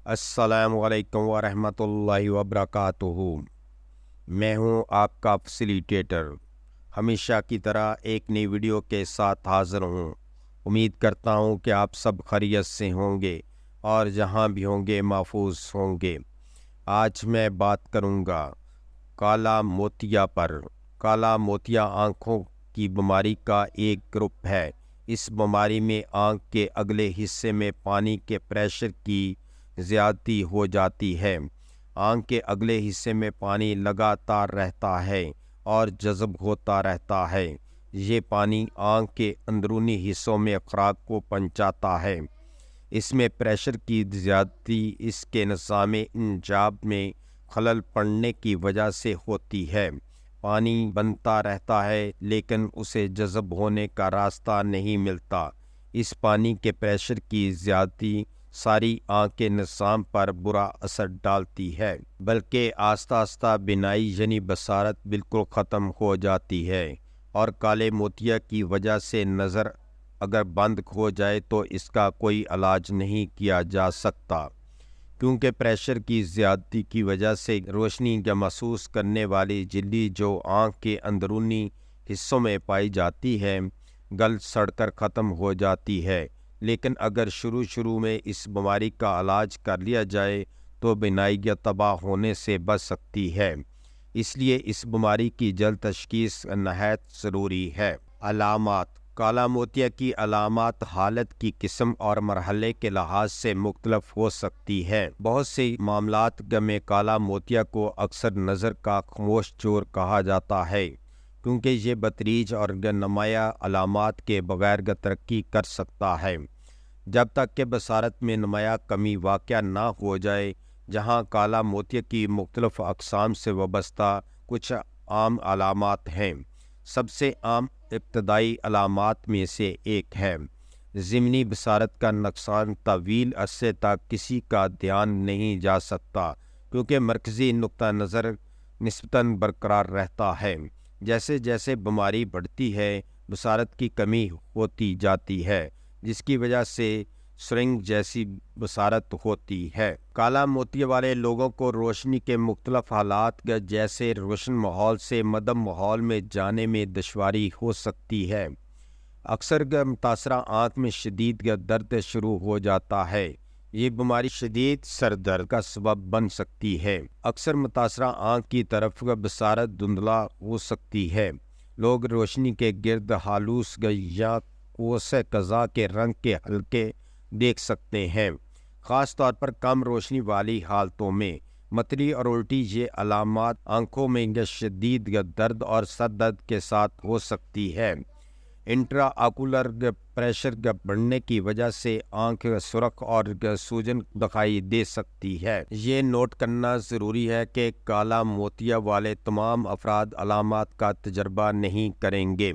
السلام علیکم ورحمۃ اللہ وبرکاتہ۔ میں ہوں آپ کا فیسیلیٹیٹر، ہمیشہ کی طرح ایک نئی ویڈیو کے ساتھ حاضر ہوں۔ امید کرتا ہوں کہ آپ سب خیریت سے ہوں گے اور جہاں بھی ہوں گے محفوظ ہوں گے۔ آج میں بات کروں گا کالا موتیا پر۔ کالا موتیا آنکھوں کی بیماری کا ایک گروپ ہے۔ اس بیماری میں آنکھ کے اگلے حصے میں پانی کے پریشر کی زیادتی ہو جاتی ہے۔ آنکھ کے اگلے حصے میں پانی لگاتار رہتا ہے اور جذب ہوتا رہتا ہے۔ یہ پانی آنکھ کے اندرونی حصوں میں خوراک کو پہنچاتا ہے۔ اس میں پریشر کی زیادتی اس کے نظام انجاب میں خلل پڑنے کی وجہ سے ہوتی ہے۔ پانی بنتا رہتا ہے لیکن اسے جذب ہونے کا راستہ نہیں ملتا۔ اس پانی کے پریشر کی زیادتی ساری آنکھ کے نظام پر برا اثر ڈالتی ہے، بلکہ آہستہ آہستہ بینائی یعنی بصارت بالکل ختم ہو جاتی ہے۔ اور کالے موتیا کی وجہ سے نظر اگر بند ہو جائے تو اس کا کوئی علاج نہیں کیا جا سکتا، کیونکہ پریشر کی زیادتی کی وجہ سے روشنی کا محسوس کرنے والی جھلی جو آنکھ کے اندرونی حصوں میں پائی جاتی ہے گل سڑ کر ختم ہو جاتی ہے۔ لیکن اگر شروع میں اس بیماری کا علاج کر لیا جائے تو بینائی تباہ ہونے سے بچ سکتی ہے۔ اس لیے اس بیماری کی جلد تشخیص نہایت ضروری ہے۔ علامات۔ کالا موتیا کی علامات حالت کی قسم اور مرحلے کے لحاظ سے مختلف ہو سکتی ہے۔ بہت سے معاملات میں کالا موتیا کو اکثر نظر کا خاموش چور کہا جاتا ہے، کیونکہ یہ بتدریج اور نمایاں علامات کے بغیر ترقی کر سکتا ہے جب تک کہ بصارت میں نمایاں کمی واقع نہ ہو جائے۔ جہاں کالا موتیا کی مختلف اقسام سے وابستہ کچھ عام علامات ہیں۔ سب سے عام ابتدائی علامات میں سے ایک ہے ضمنی بصارت کا نقصان۔ طویل عرصے تک کسی کا دھیان نہیں جا سکتا کیونکہ مرکزی نقطہ نظر نسبتاً برقرار رہتا ہے۔ جیسے جیسے بیماری بڑھتی ہے بصارت کی کمی ہوتی جاتی ہے، جس کی وجہ سے سرنگ جیسی بصارت ہوتی ہے۔ کالا موتیا والے لوگوں کو روشنی کے مختلف حالات جیسے روشن ماحول سے مدھم ماحول میں جانے میں دشواری ہو سکتی ہے۔ اکثر متاثرہ آنکھ میں شدید درد شروع ہو جاتا ہے۔ یہ بیماری شدید سر درد کا سبب بن سکتی ہے۔ اکثر متاثرہ آنکھ کی طرف بصارت دھندلا ہو سکتی ہے۔ لوگ روشنی کے گرد ہالوس یا قوس قزح کے رنگ کے حلقے دیکھ سکتے ہیں، خاص طور پر کم روشنی والی حالتوں میں۔ متلی اور الٹی یہ علامات آنکھوں میں شدید درد اور سر درد کے ساتھ ہو سکتی ہے۔ انٹرا آکولر پریشر بڑھنے کی وجہ سے آنکھ سرخ اور سوجن دکھائی دے سکتی ہے۔ یہ نوٹ کرنا ضروری ہے کہ کالا موتیا والے تمام افراد علامات کا تجربہ نہیں کریں گے،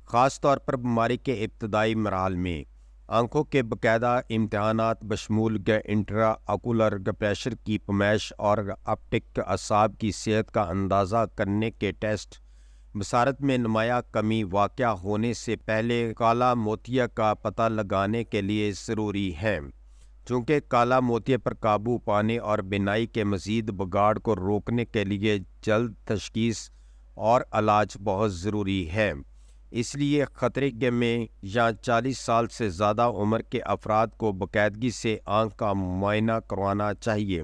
خاص طور پر بیماری کے ابتدائی مراحل میں۔ آنکھوں کے باقاعدہ امتحانات بشمول انٹرا آکولر پریشر کی پیمائش اور آپٹک اعصاب کی صحت کا اندازہ کرنے کے ٹیسٹ بصارت میں نمایاں کمی واقع ہونے سے پہلے کالا موتیا کا پتہ لگانے کے لیے ضروری ہیں۔ چونکہ کالا موتیا پر قابو پانے اور بینائی کے مزید بگاڑ کو روکنے کے لیے جلد تشخیص اور علاج بہت ضروری ہے، اس لیے خطرے میں یا 40 سال سے زیادہ عمر کے افراد کو باقاعدگی سے آنکھ کا معائنہ کروانا چاہیے۔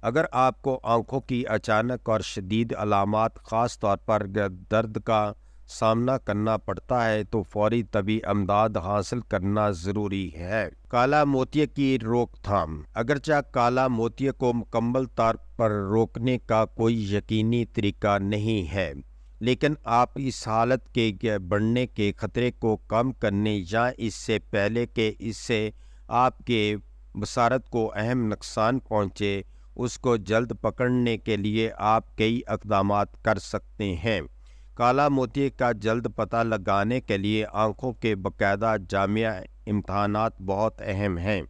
اگر آپ کو آنکھوں کی اچانک اور شدید علامات خاص طور پر درد کا سامنا کرنا پڑتا ہے تو فوری طبی امداد حاصل کرنا ضروری ہے۔ کالا موتیا کی روک تھام۔ اگرچہ کالا موتیا کو مکمل طور پر روکنے کا کوئی یقینی طریقہ نہیں ہے، لیکن آپ اس حالت کے بڑھنے کے خطرے کو کم کرنے یا اس سے پہلے کہ اس سے آپ کے بصارت کو اہم نقصان پہنچے اس کو جلد پکڑنے کے لیے آپ کئی اقدامات کر سکتے ہیں۔ کالا موتیا کا جلد پتہ لگانے کے لیے آنکھوں کے باقاعدہ جامع امتحانات بہت اہم ہیں،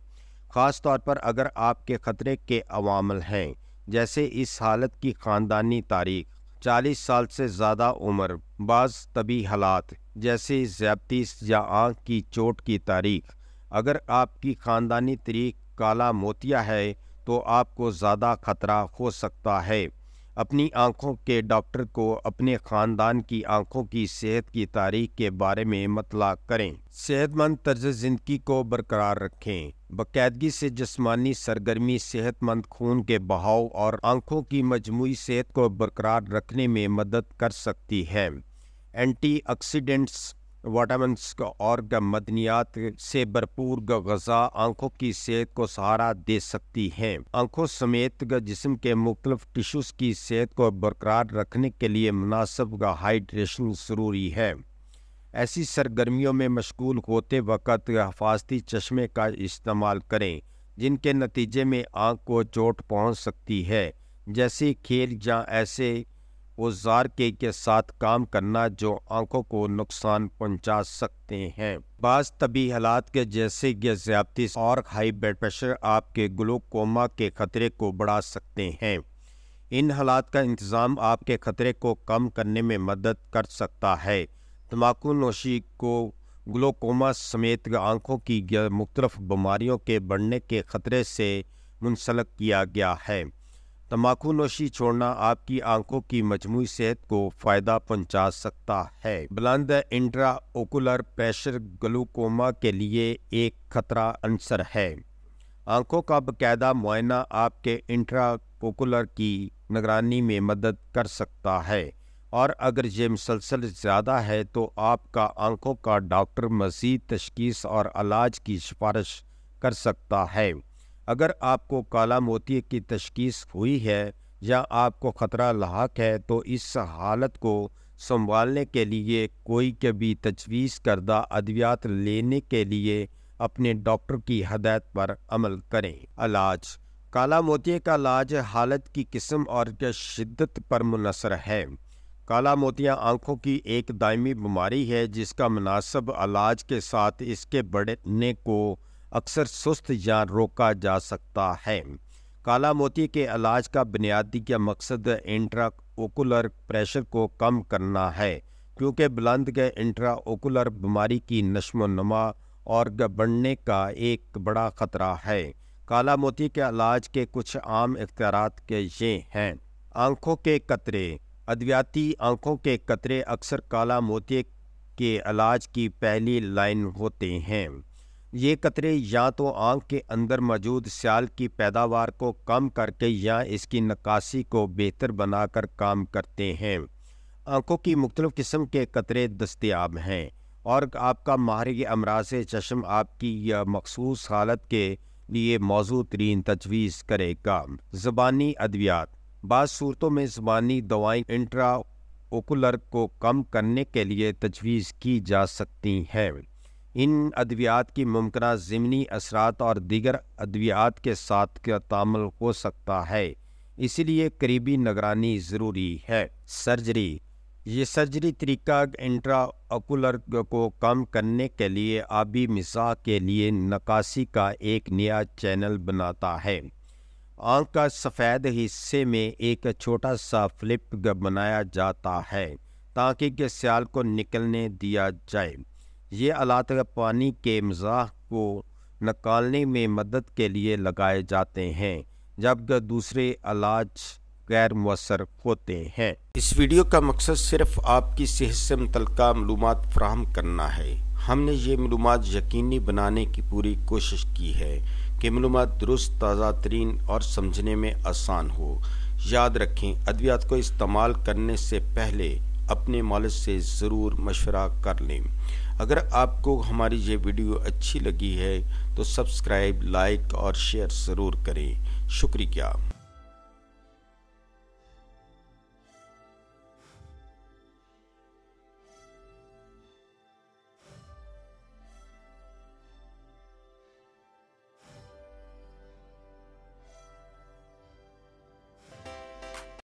خاص طور پر اگر آپ کے خطرے کے عوامل ہیں، جیسے اس حالت کی خاندانی تاریخ، 40 سال سے زیادہ عمر، بعض طبی حالات جیسے ذیابیطس یا آنکھ کی چوٹ کی تاریخ۔ اگر آپ کی خاندانی تاریخ کالا موتیا ہے تو آپ کو زیادہ خطرہ ہو سکتا ہے۔ اپنی آنکھوں کے ڈاکٹر کو اپنے خاندان کی آنکھوں کی صحت کی تاریخ کے بارے میں مطلع کریں۔ صحت مند طرز زندگی کو برقرار رکھیں۔ باقاعدگی سے جسمانی سرگرمی صحت مند خون کے بہاؤ اور آنکھوں کی مجموعی صحت کو برقرار رکھنے میں مدد کر سکتی ہے۔ اینٹی آکسیڈنٹس، وٹامنس اور معدنیات سے بھرپور غذا آنکھوں کی صحت کو سہارا دے سکتی ہیں۔ آنکھوں سمیت جسم کے مختلف ٹشوز کی صحت کو برقرار رکھنے کے لیے مناسب ہائیڈریشن ضروری ہے۔ ایسی سرگرمیوں میں مشغول ہوتے وقت حفاظتی چشمے کا استعمال کریں، جن کے نتیجے میں آنکھ کو چوٹ پہنچ سکتی ہے، جیسے کھیل یا ایسے اوزار کے ساتھ کام کرنا جو آنکھوں کو نقصان پہنچا سکتے ہیں۔ بعض طبی حالات کے جیسے ذیابیطس اور ہائی بلڈ پریشر آپ کے گلوکوما کے خطرے کو بڑھا سکتے ہیں۔ ان حالات کا انتظام آپ کے خطرے کو کم کرنے میں مدد کر سکتا ہے۔ تمباکو نوشی کو گلوکوما سمیت آنکھوں کی مختلف بیماریوں کے بڑھنے کے خطرے سے منسلک کیا گیا ہے۔ تمباکو نوشی چھوڑنا آپ کی آنکھوں کی مجموعی صحت کو فائدہ پہنچا سکتا ہے۔ بلند انٹرا اوکولر پریشر گلوکوما کے لیے ایک خطرہ عنصر ہے۔ آنکھوں کا باقاعدہ معائنہ آپ کے انٹرا اوکولر کی نگرانی میں مدد کر سکتا ہے، اور اگر یہ مسلسل زیادہ ہے تو آپ کا آنکھوں کا ڈاکٹر مزید تشخیص اور علاج کی سفارش کر سکتا ہے۔ اگر آپ کو کالا موتیے کی تشخیص ہوئی ہے یا آپ کو خطرہ لاحق ہے تو اس حالت کو سنبھالنے کے لیے کوئی بھی تجویز کردہ ادویات لینے کے لیے اپنے ڈاکٹر کی ہدایت پر عمل کریں۔ علاج: کالا موتیے کا علاج حالت کی قسم اور شدت پر منحصر ہے۔ کالا موتیا آنکھوں کی ایک دائمی بیماری ہے جس کا مناسب علاج کے ساتھ اس کے بڑھنے کو اکثر سست یا روکا جا سکتا ہے۔ کالا موتیے کے علاج کا بنیادی مقصد انٹرا اوکولر پریشر کو کم کرنا ہے، کیونکہ بلند انٹرا اوکولر بیماری کی نشو و نما اور بڑھنے کا ایک بڑا خطرہ ہے۔ کالا موتیے کے علاج کے کچھ عام اختیارات یہ ہیں۔ آنکھوں کے قطرے: ادویاتی آنکھوں کے قطرے اکثر کالا موتیے کے علاج کی پہلی لائن ہوتے ہیں۔ یہ قطرے یا تو آنکھ کے اندر موجود سیال کی پیداوار کو کم کر کے یا اس کی نکاسی کو بہتر بنا کر کام کرتے ہیں۔ آنکھوں کی مختلف قسم کے قطرے دستیاب ہیں، اور آپ کا ماہر امراض چشم آپ کی یا مخصوص حالت کے لیے موزوں ترین تجویز کرے گا۔ زبانی ادویات: بعض صورتوں میں زبانی دوائیں انٹرا اوکولر کو کم کرنے کے لیے تجویز کی جا سکتی ہیں۔ ان ادویات کی ممکنہ ضمنی اثرات اور دیگر ادویات کے ساتھ تعامل ہو سکتا ہے، اس لیے قریبی نگرانی ضروری ہے۔ سرجری: یہ سرجری طریقہ انٹرا اوکولر کو کم کرنے کے لیے آبی مزاح کے لیے نکاسی کا ایک نیا چینل بناتا ہے۔ آنکھ کا سفید حصے میں ایک چھوٹا سا فلپ بنایا جاتا ہے تاکہ سیال کو نکلنے دیا جائے۔ یہ آلات پانی کے مزاح کو نکالنے میں مدد کے لیے لگائے جاتے ہیں، جبکہ دوسرے علاج غیر مؤثر ہوتے ہیں۔ اس ویڈیو کا مقصد صرف آپ کی صحت سے متعلقہ معلومات فراہم کرنا ہے۔ ہم نے یہ معلومات یقینی بنانے کی پوری کوشش کی ہے کہ معلومات درست، تازہ ترین اور سمجھنے میں آسان ہو۔ یاد رکھیں، ادویات کو استعمال کرنے سے پہلے اپنے مالج سے ضرور مشورہ کر لیں۔ اگر آپ کو ہماری یہ ویڈیو اچھی لگی ہے تو سبسکرائب، لائک اور شیئر ضرور کریں۔ شکریہ۔